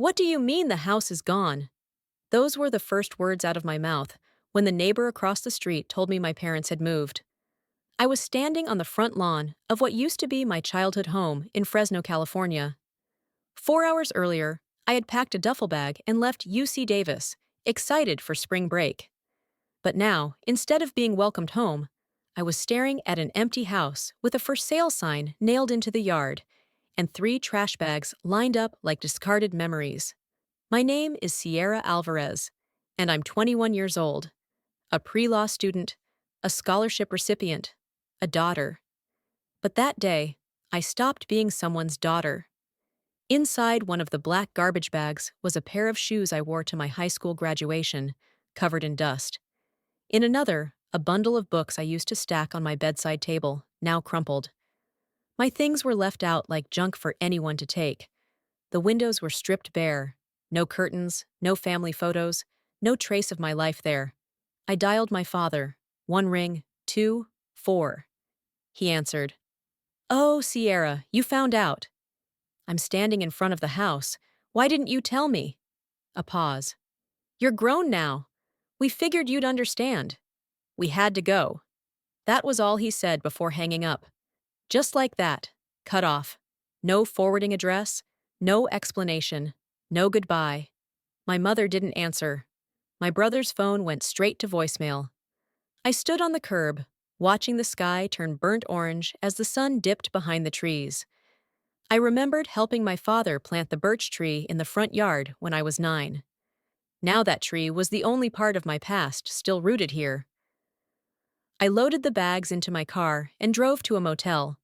What do you mean the house is gone? Those were the first words out of my mouth when the neighbor across the street told me my parents had moved. I was standing on the front lawn of what used to be my childhood home in Fresno, California. 4 hours earlier, I had packed a duffel bag and left UC Davis, excited for spring break. But now, instead of being welcomed home, I was staring at an empty house with a for sale sign nailed into the yard and 3 trash bags lined up like discarded memories. My name is Sierra Alvarez, and I'm 21 years old, a pre-law student, a scholarship recipient, a daughter. But that day, I stopped being someone's daughter. Inside one of the black garbage bags was a pair of shoes I wore to my high school graduation, covered in dust. In another, a bundle of books I used to stack on my bedside table, now crumpled. My things were left out like junk for anyone to take. The windows were stripped bare. No curtains, no family photos, no trace of my life there. I dialed my father. 1 ring, 2, 4. He answered. "Oh, Sierra, you found out." "I'm standing in front of the house. Why didn't you tell me?" A pause. "You're grown now. We figured you'd understand." "We had to go." That was all he said before hanging up. Just like that, cut off. No forwarding address, no explanation, no goodbye. My mother didn't answer. My brother's phone went straight to voicemail. I stood on the curb, watching the sky turn burnt orange as the sun dipped behind the trees. I remembered helping my father plant the birch tree in the front yard when I was 9. Now that tree was the only part of my past still rooted here. I loaded the bags into my car and drove to a motel.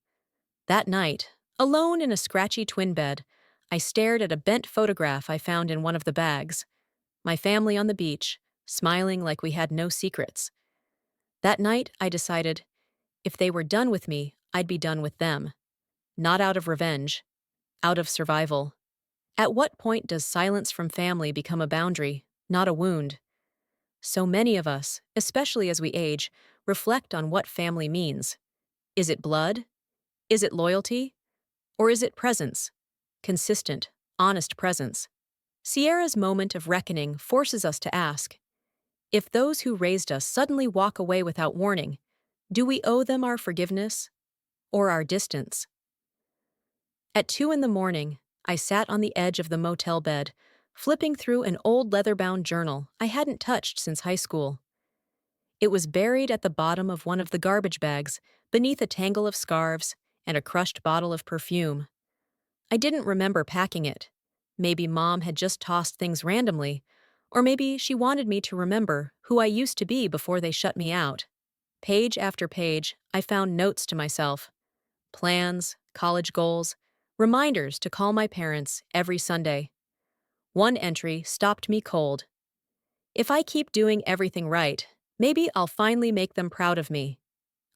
That night, alone in a scratchy twin bed, I stared at a bent photograph I found in one of the bags. My family on the beach, smiling like we had no secrets. That night, I decided, if they were done with me, I'd be done with them. Not out of revenge, out of survival. At what point does silence from family become a boundary, not a wound? So many of us, especially as we age, reflect on what family means. Is it blood? Is it loyalty? Or is it presence? Consistent, honest presence. Sierra's moment of reckoning forces us to ask, if those who raised us suddenly walk away without warning, do we owe them our forgiveness or our distance? At 2 in the morning, I sat on the edge of the motel bed, flipping through an old leather-bound journal I hadn't touched since high school. It was buried at the bottom of one of the garbage bags, beneath a tangle of scarves and a crushed bottle of perfume. I didn't remember packing it. Maybe Mom had just tossed things randomly, or maybe she wanted me to remember who I used to be before they shut me out. Page after page, I found notes to myself. Plans, college goals, reminders to call my parents every Sunday. One entry stopped me cold. If I keep doing everything right, maybe I'll finally make them proud of me.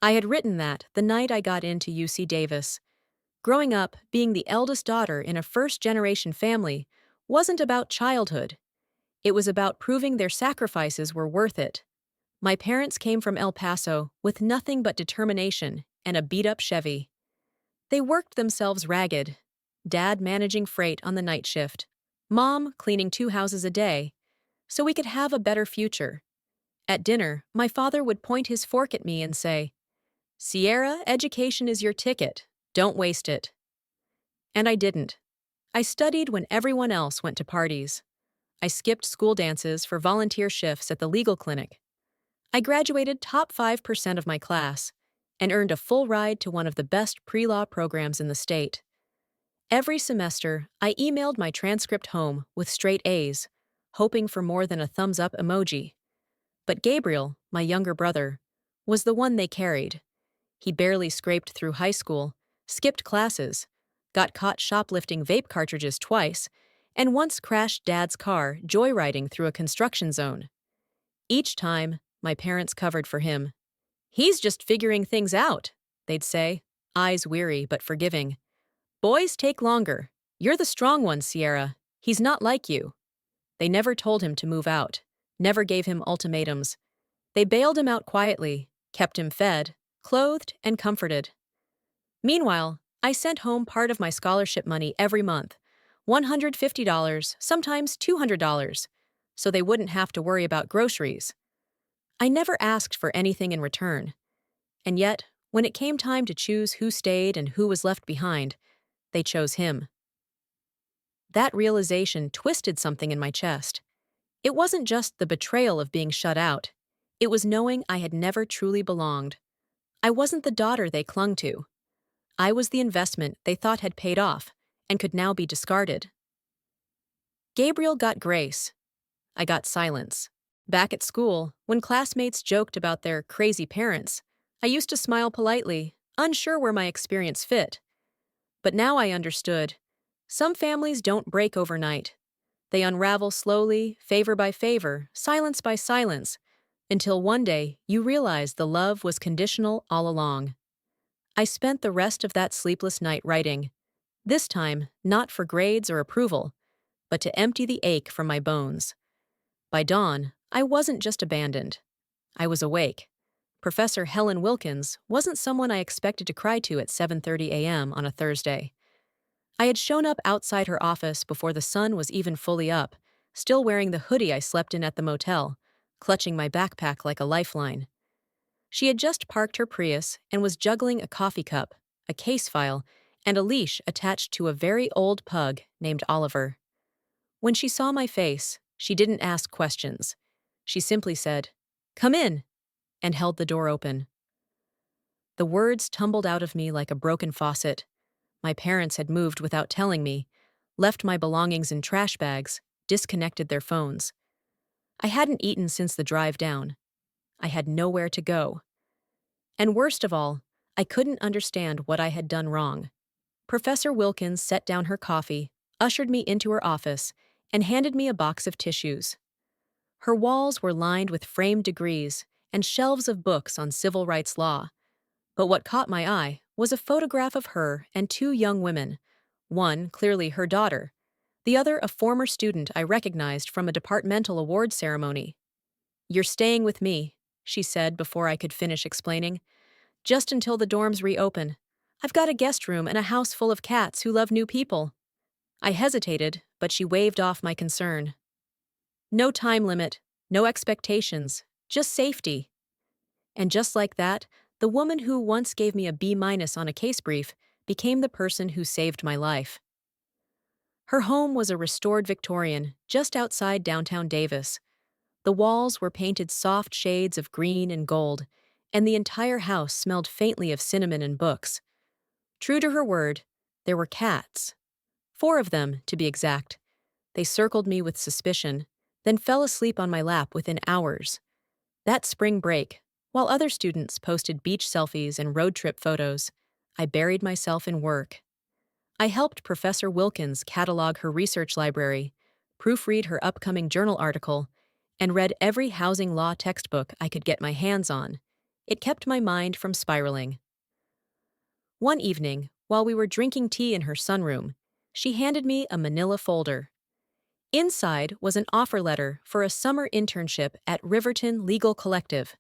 I had written that the night I got into UC Davis. Growing up, being the eldest daughter in a first-generation family wasn't about childhood. It was about proving their sacrifices were worth it. My parents came from El Paso with nothing but determination and a beat-up Chevy. They worked themselves ragged, Dad managing freight on the night shift, Mom cleaning 2 houses a day, so we could have a better future. At dinner, my father would point his fork at me and say, "Sierra, education is your ticket. Don't waste it." And I didn't. I studied when everyone else went to parties. I skipped school dances for volunteer shifts at the legal clinic. I graduated top 5% of my class and earned a full ride to one of the best pre-law programs in the state. Every semester, I emailed my transcript home with straight A's, hoping for more than a thumbs-up emoji. But Gabriel, my younger brother, was the one they carried. He barely scraped through high school, skipped classes, got caught shoplifting vape cartridges twice, and once crashed Dad's car joyriding through a construction zone. Each time, my parents covered for him. "He's just figuring things out," they'd say, eyes weary but forgiving. "Boys take longer. You're the strong one, Sierra. He's not like you." They never told him to move out, never gave him ultimatums. They bailed him out quietly, kept him fed, clothed, and comforted. Meanwhile, I sent home part of my scholarship money every month, $150, sometimes $200, so they wouldn't have to worry about groceries. I never asked for anything in return. And yet, when it came time to choose who stayed and who was left behind, they chose him. That realization twisted something in my chest. It wasn't just the betrayal of being shut out. It was knowing I had never truly belonged. I wasn't the daughter they clung to. I was the investment they thought had paid off and could now be discarded. Gabriel got grace. I got silence. Back at school, when classmates joked about their crazy parents, I used to smile politely, unsure where my experience fit. But now I understood. Some families don't break overnight. They unravel slowly, favor by favor, silence by silence, until one day you realize the love was conditional all along. I spent the rest of that sleepless night writing, this time not for grades or approval, but to empty the ache from my bones. By dawn, I wasn't just abandoned. I was awake. Professor Helen Wilkins wasn't someone I expected to cry to at 7:30 a.m. on a Thursday. I had shown up outside her office before the sun was even fully up, still wearing the hoodie I slept in at the motel, clutching my backpack like a lifeline. She had just parked her Prius and was juggling a coffee cup, a case file, and a leash attached to a very old pug named Oliver. When she saw my face, she didn't ask questions. She simply said, "Come in," and held the door open. The words tumbled out of me like a broken faucet. My parents had moved without telling me, left my belongings in trash bags, disconnected their phones. I hadn't eaten since the drive down. I had nowhere to go. And worst of all, I couldn't understand what I had done wrong. Professor Wilkins set down her coffee, ushered me into her office, and handed me a box of tissues. Her walls were lined with framed degrees and shelves of books on civil rights law. But what caught my eye was a photograph of her and two young women, one clearly her daughter, the other a former student I recognized from a departmental award ceremony. "You're staying with me," she said before I could finish explaining. "Just until the dorms reopen. I've got a guest room and a house full of cats who love new people." I hesitated, but she waved off my concern. "No time limit, no expectations, just safety." And just like that, the woman who once gave me a B- on a case brief became the person who saved my life. Her home was a restored Victorian just outside downtown Davis. The walls were painted soft shades of green and gold, and the entire house smelled faintly of cinnamon and books. True to her word, there were cats. 4 of them, to be exact. They circled me with suspicion, then fell asleep on my lap within hours. That spring break, while other students posted beach selfies and road trip photos, I buried myself in work. I helped Professor Wilkins catalog her research library, proofread her upcoming journal article, and read every housing law textbook I could get my hands on. It kept my mind from spiraling. One evening, while we were drinking tea in her sunroom, she handed me a manila folder. Inside was an offer letter for a summer internship at Riverton Legal Collective,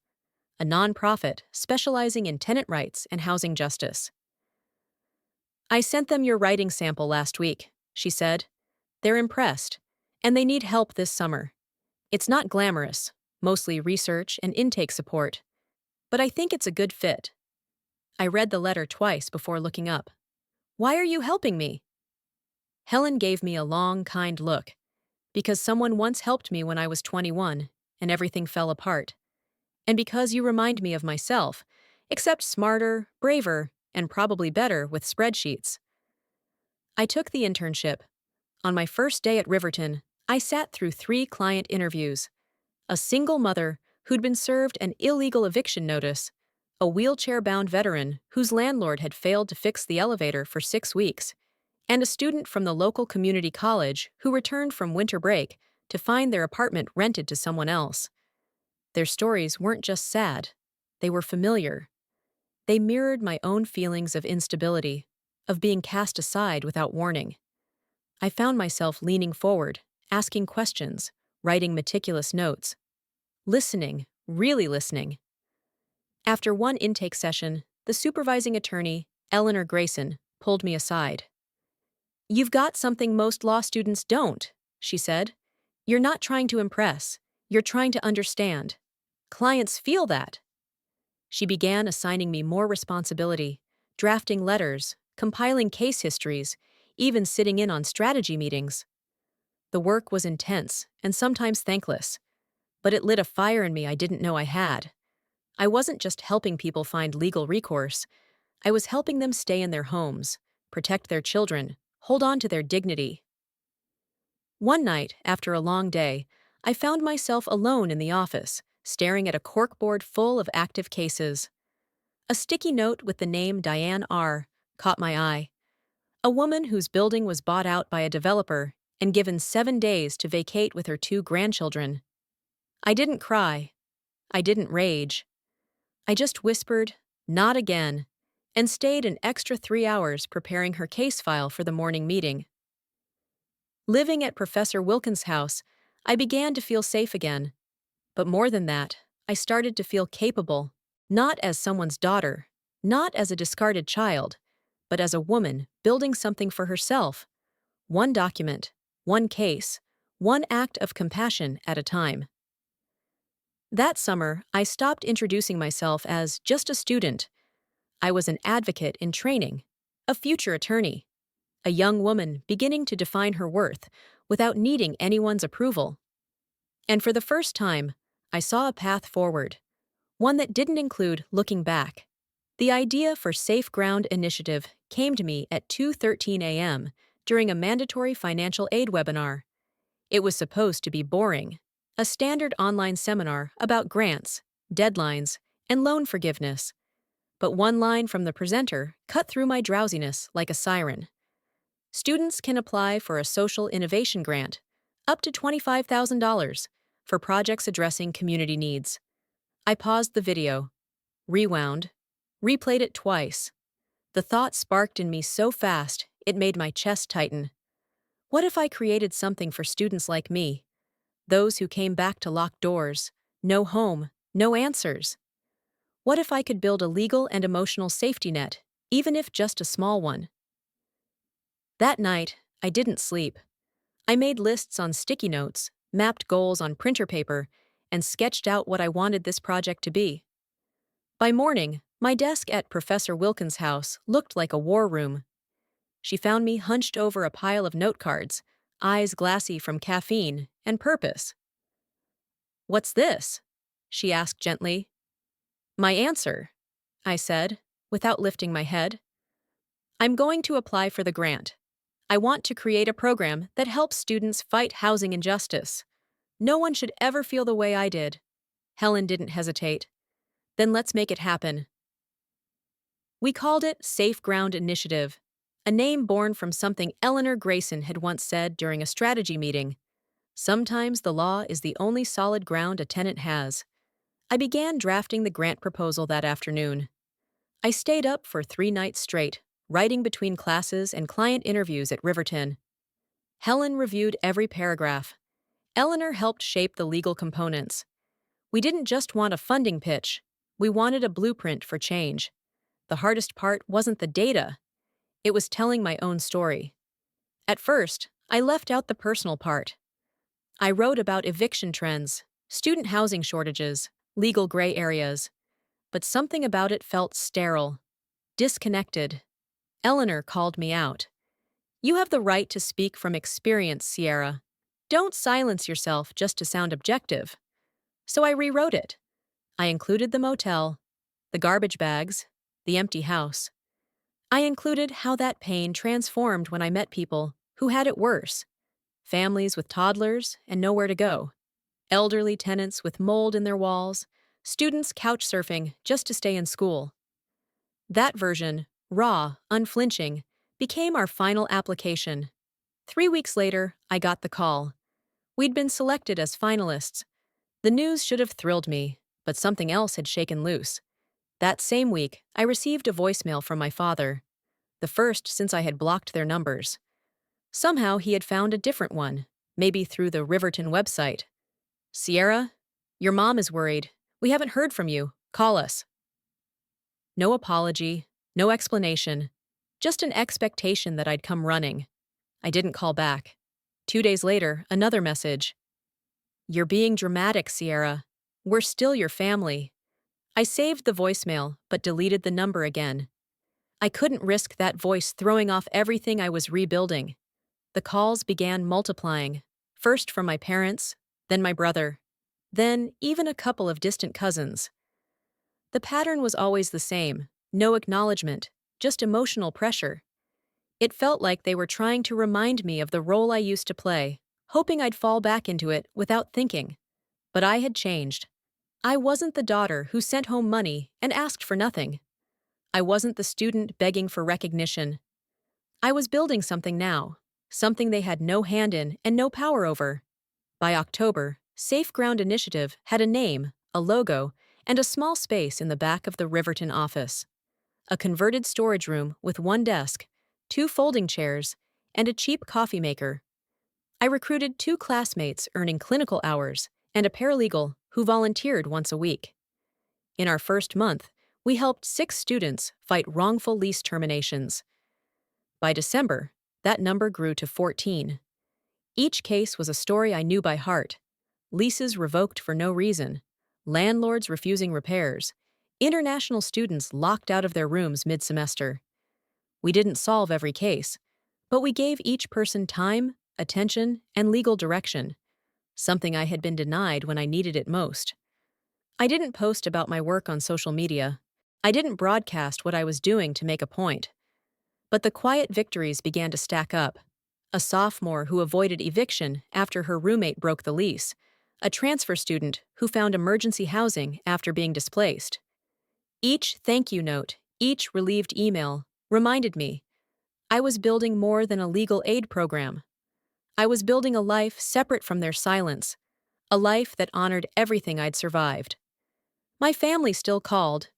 a nonprofit specializing in tenant rights and housing justice. "I sent them your writing sample last week," she said. "They're impressed, and they need help this summer. It's not glamorous, mostly research and intake support, but I think it's a good fit." I read the letter twice before looking up. "Why are you helping me?" Helen gave me a long, kind look. "Because someone once helped me when I was 21, and everything fell apart. And because you remind me of myself, except smarter, braver, and probably better with spreadsheets." I took the internship. On my first day at Riverton, I sat through 3 client interviews. A single mother who'd been served an illegal eviction notice, a wheelchair-bound veteran whose landlord had failed to fix the elevator for 6 weeks, and a student from the local community college who returned from winter break to find their apartment rented to someone else. Their stories weren't just sad, they were familiar. They mirrored my own feelings of instability, of being cast aside without warning. I found myself leaning forward, asking questions, writing meticulous notes. Listening, really listening. After one intake session, the supervising attorney, Eleanor Grayson, pulled me aside. "You've got something most law students don't," she said. "You're not trying to impress. You're trying to understand. Clients feel that." She began assigning me more responsibility, drafting letters, compiling case histories, even sitting in on strategy meetings. The work was intense and sometimes thankless, but it lit a fire in me I didn't know I had. I wasn't just helping people find legal recourse, I was helping them stay in their homes, protect their children, hold on to their dignity. One night, after a long day, I found myself alone in the office, staring at a corkboard full of active cases. A sticky note with the name Diane R. caught my eye. A woman whose building was bought out by a developer and given 7 days to vacate with her 2 grandchildren. I didn't cry. I didn't rage. I just whispered, "Not again," and stayed an extra 3 hours preparing her case file for the morning meeting. Living at Professor Wilkins' house, I began to feel safe again. But more than that, I started to feel capable, not as someone's daughter, not as a discarded child, but as a woman building something for herself. One document, one case, one act of compassion at a time. That summer, I stopped introducing myself as just a student. I was an advocate in training, a future attorney, a young woman beginning to define her worth without needing anyone's approval. And for the first time, I saw a path forward, one that didn't include looking back. The idea for Safe Ground Initiative came to me at 2:13 a.m. during a mandatory financial aid webinar. It was supposed to be boring, a standard online seminar about grants, deadlines, and loan forgiveness. But one line from the presenter cut through my drowsiness like a siren. Students can apply for a social innovation grant, up to $25,000, for projects addressing community needs. I paused the video, rewound, replayed it twice. The thought sparked in me so fast, it made my chest tighten. What if I created something for students like me? Those who came back to locked doors, no home, no answers. What if I could build a legal and emotional safety net, even if just a small one? That night, I didn't sleep. I made lists on sticky notes, mapped goals on printer paper, and sketched out what I wanted this project to be. By morning, my desk at Professor Wilkins' house looked like a war room. She found me hunched over a pile of note cards, eyes glassy from caffeine and purpose. "What's this?" she asked gently. "My answer," I said, without lifting my head. "I'm going to apply for the grant. I want to create a program that helps students fight housing injustice. No one should ever feel the way I did." Helen didn't hesitate. "Then let's make it happen." We called it Safe Ground Initiative, a name born from something Eleanor Grayson had once said during a strategy meeting. Sometimes the law is the only solid ground a tenant has. I began drafting the grant proposal that afternoon. I stayed up for 3 nights straight, writing between classes and client interviews at Riverton. Helen reviewed every paragraph. Eleanor helped shape the legal components. We didn't just want a funding pitch. We wanted a blueprint for change. The hardest part wasn't the data. It was telling my own story. At first, I left out the personal part. I wrote about eviction trends, student housing shortages, legal gray areas. But something about it felt sterile, disconnected. Eleanor called me out. "You have the right to speak from experience, Sierra. Don't silence yourself just to sound objective." So I rewrote it. I included the motel, the garbage bags, the empty house. I included how that pain transformed when I met people who had it worse. Families with toddlers and nowhere to go. Elderly tenants with mold in their walls. Students couch surfing just to stay in school. That version, raw, unflinching, became our final application. 3 weeks later, I got the call. We'd been selected as finalists. The news should have thrilled me, but something else had shaken loose. That same week, I received a voicemail from my father, the first since I had blocked their numbers. Somehow he had found a different one, maybe through the Riverton website. "Sierra, your mom is worried. We haven't heard from you. Call us." No apology, no explanation, just an expectation that I'd come running. I didn't call back. 2 days later, another message. You're being dramatic, Sierra. We're still your family. I saved the voicemail, but deleted the number again. I couldn't risk that voice throwing off everything I was rebuilding. The calls began multiplying, first from my parents, then my brother, then even a couple of distant cousins. The pattern was always the same: no acknowledgement, just emotional pressure. It felt like they were trying to remind me of the role I used to play, hoping I'd fall back into it without thinking. But I had changed. I wasn't the daughter who sent home money and asked for nothing. I wasn't the student begging for recognition. I was building something now, something they had no hand in and no power over. By October, Safe Ground Initiative had a name, a logo, and a small space in the back of the Riverton office. A converted storage room with one desk, 2 folding chairs, and a cheap coffee maker. I recruited 2 classmates earning clinical hours and a paralegal who volunteered once a week. In our first month, we helped 6 students fight wrongful lease terminations. By December, that number grew to 14. Each case was a story I knew by heart. Leases revoked for no reason, landlords refusing repairs, international students locked out of their rooms mid-semester. We didn't solve every case, but we gave each person time, attention, and legal direction, something I had been denied when I needed it most. I didn't post about my work on social media. I didn't broadcast what I was doing to make a point. But the quiet victories began to stack up. A sophomore who avoided eviction after her roommate broke the lease. A transfer student who found emergency housing after being displaced. Each thank you note, each relieved email, reminded me I was building more than a legal aid program. I was building a life separate from their silence, a life that honored everything I'd survived. My family still called.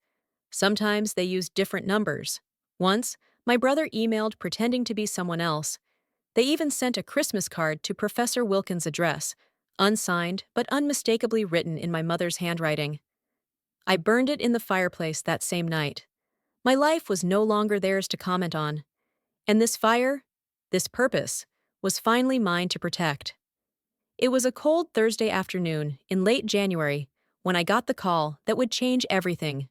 Sometimes they used different numbers. Once, my brother emailed pretending to be someone else. They even sent a Christmas card to Professor Wilkins' address, unsigned but unmistakably written in my mother's handwriting. I burned it in the fireplace that same night. My life was no longer theirs to comment on. And this fire, this purpose, was finally mine to protect. It was a cold Thursday afternoon in late January when I got the call that would change everything.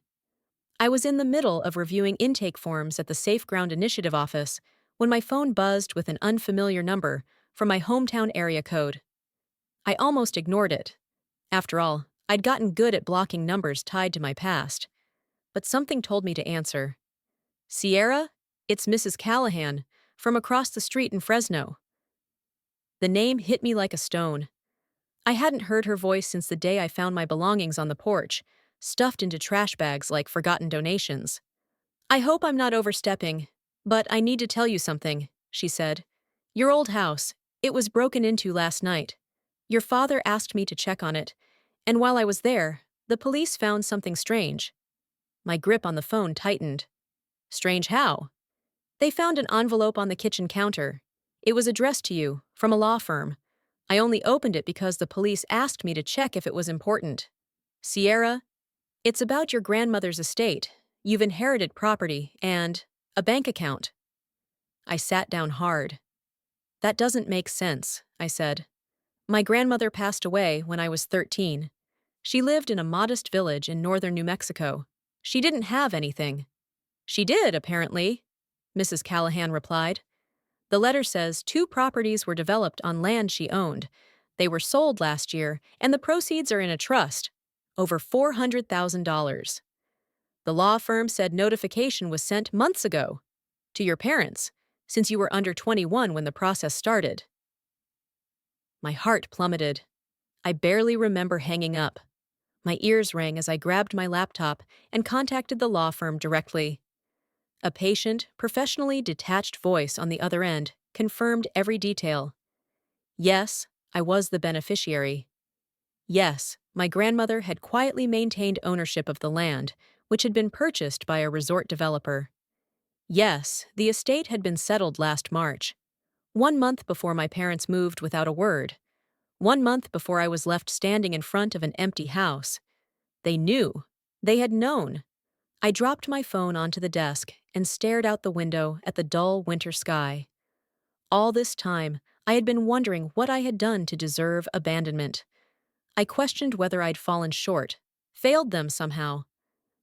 I was in the middle of reviewing intake forms at the Safe Ground Initiative office when my phone buzzed with an unfamiliar number from my hometown area code. I almost ignored it. After all, I'd gotten good at blocking numbers tied to my past. But something told me to answer. Sierra, it's Mrs. Callahan, from across the street in Fresno. The name hit me like a stone. I hadn't heard her voice since the day I found my belongings on the porch, stuffed into trash bags like forgotten donations. I hope I'm not overstepping, but I need to tell you something, she said. Your old house, it was broken into last night. Your father asked me to check on it, and while I was there, the police found something strange. My grip on the phone tightened. Strange how? They found an envelope on the kitchen counter. It was addressed to you, from a law firm. I only opened it because the police asked me to check if it was important. Sierra, it's about your grandmother's estate. You've inherited property and a bank account. I sat down hard. That doesn't make sense, I said. My grandmother passed away when I was 13. She lived in a modest village in northern New Mexico. She didn't have anything. She did, apparently, Mrs. Callahan replied. The letter says 2 properties were developed on land she owned. They were sold last year, and the proceeds are in a trust. Over $400,000. The law firm said notification was sent months ago. To your parents, since you were under 21 when the process started. My heart plummeted. I barely remember hanging up. My ears rang as I grabbed my laptop and contacted the law firm directly. A patient, professionally detached voice on the other end confirmed every detail. Yes, I was the beneficiary. Yes, my grandmother had quietly maintained ownership of the land, which had been purchased by a resort developer. Yes, the estate had been settled last March, 1 month before my parents moved without a word, 1 month before I was left standing in front of an empty house. They knew. They had known. I dropped my phone onto the desk and stared out the window at the dull winter sky. All this time, I had been wondering what I had done to deserve abandonment. I questioned whether I'd fallen short, failed them somehow.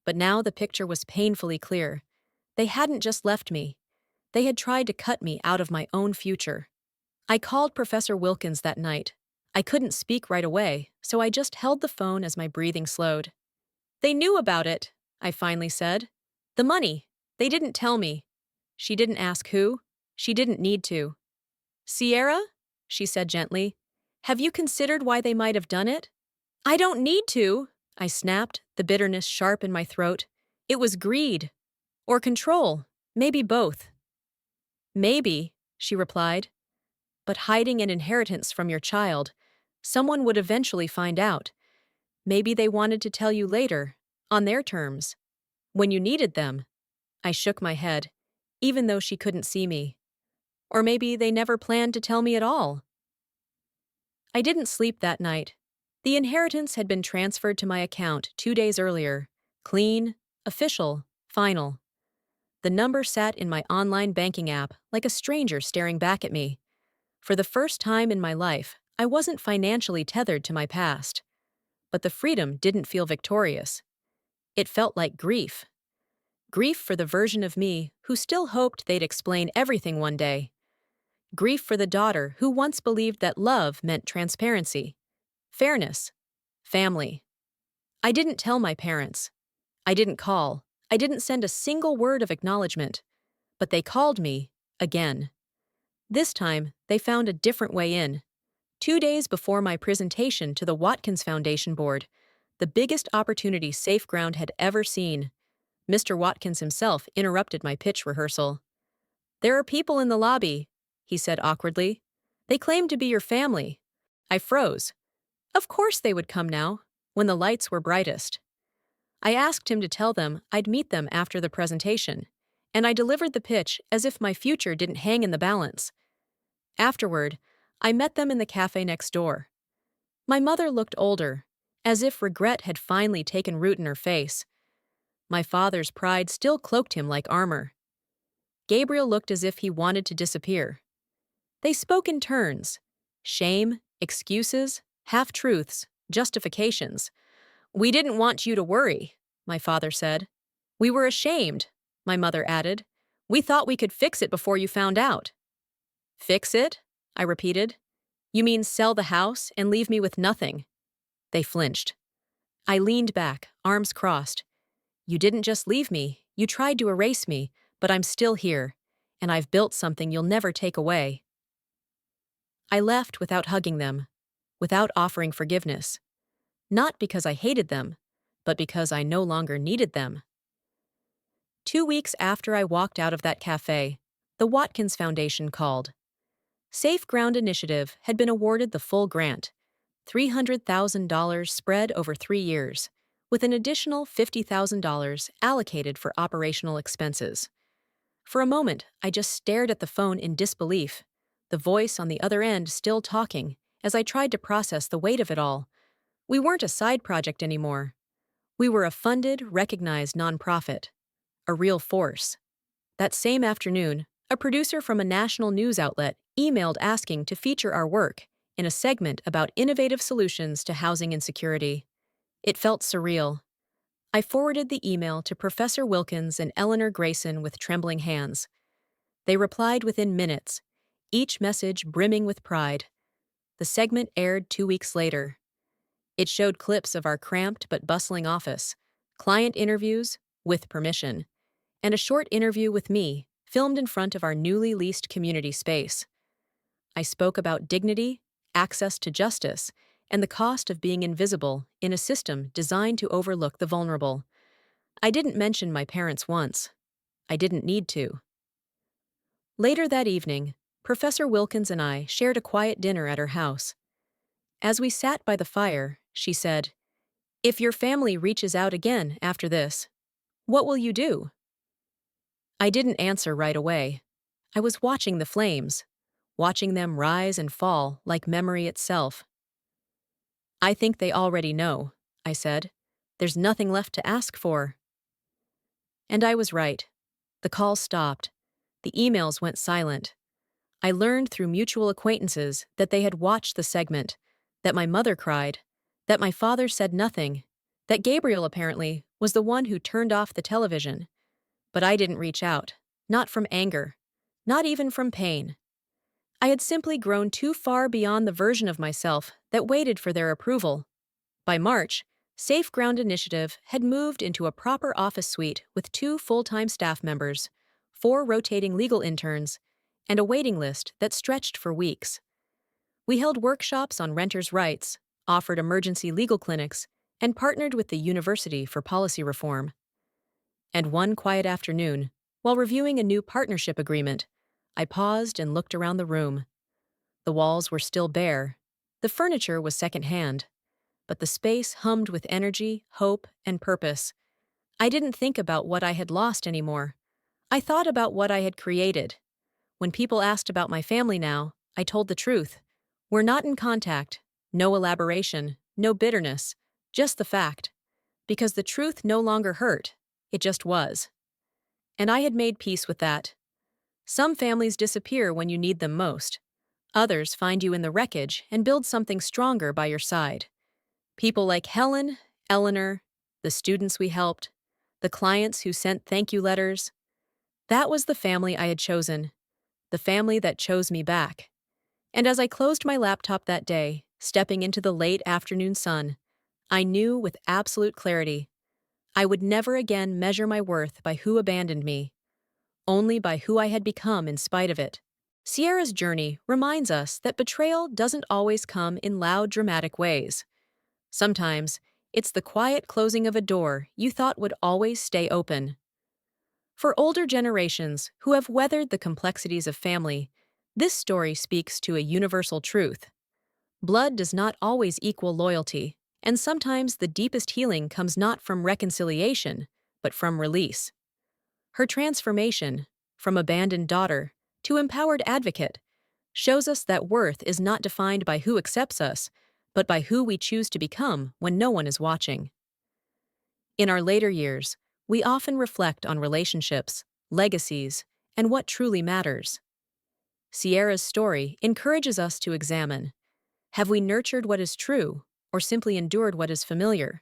But now the picture was painfully clear. They hadn't just left me. They had tried to cut me out of my own future. I called Professor Wilkins that night. I couldn't speak right away, so I just held the phone as my breathing slowed. They knew about it, I finally said. The money. They didn't tell me. She didn't ask who. She didn't need to. Sierra? She said gently. Have you considered why they might have done it? I don't need to, I snapped, the bitterness sharp in my throat. It was greed. Or control. Maybe both. Maybe, she replied. But hiding an inheritance from your child, someone would eventually find out. Maybe they wanted to tell you later, on their terms, when you needed them. I shook my head, even though she couldn't see me. Or maybe they never planned to tell me at all. I didn't sleep that night. The inheritance had been transferred to my account 2 days earlier. Clean, official, final. The number sat in my online banking app like a stranger staring back at me. For the first time in my life, I wasn't financially tethered to my past. But the freedom didn't feel victorious. It felt like grief. Grief for the version of me who still hoped they'd explain everything one day. Grief for the daughter who once believed that love meant transparency, fairness, family. I didn't tell my parents. I didn't call. I didn't send a single word of acknowledgement. But they called me, again. This time, they found a different way in. 2 days before my presentation to the Watkins Foundation Board, the biggest opportunity Safe Ground had ever seen, Mr. Watkins himself interrupted my pitch rehearsal. There are people in the lobby, he said awkwardly. They claim to be your family. I froze. Of course they would come now, when the lights were brightest. I asked him to tell them I'd meet them after the presentation, and I delivered the pitch as if my future didn't hang in the balance. Afterward, I met them in the cafe next door. My mother looked older, as if regret had finally taken root in her face. My father's pride still cloaked him like armor. Gabriel looked as if he wanted to disappear. They spoke in turns. Shame, excuses, half-truths, justifications. We didn't want you to worry, my father said. We were ashamed, my mother added. We thought we could fix it before you found out. Fix it? I repeated. You mean sell the house and leave me with nothing? They flinched. I leaned back, arms crossed. You didn't just leave me, you tried to erase me, but I'm still here, and I've built something you'll never take away. I left without hugging them, without offering forgiveness. Not because I hated them, but because I no longer needed them. 2 weeks after I walked out of that cafe, the Watkins Foundation called. Safe Ground Initiative had been awarded the full grant, $300,000 spread over 3 years, with an additional $50,000 allocated for operational expenses. For a moment, I just stared at the phone in disbelief, the voice on the other end still talking, as I tried to process the weight of it all. We weren't a side project anymore. We were a funded, recognized nonprofit, a real force. That same afternoon, a producer from a national news outlet emailed asking to feature our work in a segment about innovative solutions to housing insecurity. It felt surreal. I forwarded the email to Professor Wilkins and Eleanor Grayson with trembling hands. They replied within minutes, each message brimming with pride. The segment aired 2 weeks later. It showed clips of our cramped but bustling office, client interviews, with permission, and a short interview with me, filmed in front of our newly leased community space. I spoke about dignity, access to justice, and the cost of being invisible in a system designed to overlook the vulnerable. I didn't mention my parents once. I didn't need to. Later that evening, Professor Wilkins and I shared a quiet dinner at her house. As we sat by the fire, she said, "If your family reaches out again after this, what will you do?" I didn't answer right away. I was watching the flames, watching them rise and fall like memory itself. I think they already know, I said. There's nothing left to ask for. And I was right. The call stopped. The emails went silent. I learned through mutual acquaintances that they had watched the segment, that my mother cried, that my father said nothing, that Gabriel apparently was the one who turned off the television. But I didn't reach out, not from anger, not even from pain. I had simply grown too far beyond the version of myself that waited for their approval. By March, Safe Ground Initiative had moved into a proper office suite with 2 full-time staff members, 4 rotating legal interns, and a waiting list that stretched for weeks. We held workshops on renters' rights, offered emergency legal clinics, and partnered with the university for policy reform. And one quiet afternoon, while reviewing a new partnership agreement, I paused and looked around the room. The walls were still bare. The furniture was secondhand. But the space hummed with energy, hope, and purpose. I didn't think about what I had lost anymore. I thought about what I had created. When people asked about my family now, I told the truth. We're not in contact. No elaboration, no bitterness, just the fact. Because the truth no longer hurt. It just was. And I had made peace with that. Some families disappear when you need them most. Others find you in the wreckage and build something stronger by your side. People like Helen, Eleanor, the students we helped, the clients who sent thank you letters. That was the family I had chosen, the family that chose me back. And as I closed my laptop that day, stepping into the late afternoon sun, I knew with absolute clarity I would never again measure my worth by who abandoned me, only by who I had become in spite of it. Sierra's journey reminds us that betrayal doesn't always come in loud, dramatic ways. Sometimes, it's the quiet closing of a door you thought would always stay open. For older generations who have weathered the complexities of family, this story speaks to a universal truth. Blood does not always equal loyalty, and sometimes the deepest healing comes not from reconciliation, but from release. Her transformation, from abandoned daughter to empowered advocate, shows us that worth is not defined by who accepts us, but by who we choose to become when no one is watching. In our later years, we often reflect on relationships, legacies, and what truly matters. Sierra's story encourages us to examine: have we nurtured what is true, or simply endured what is familiar?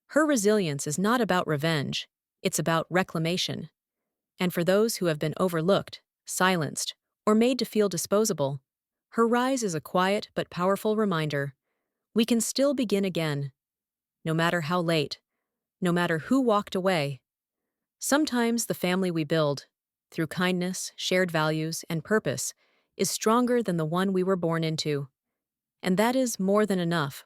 Her resilience is not about revenge, it's about reclamation. And for those who have been overlooked, silenced, or made to feel disposable, her rise is a quiet but powerful reminder: we can still begin again, no matter how late, no matter who walked away. Sometimes the family we build, through kindness, shared values, and purpose, is stronger than the one we were born into. And that is more than enough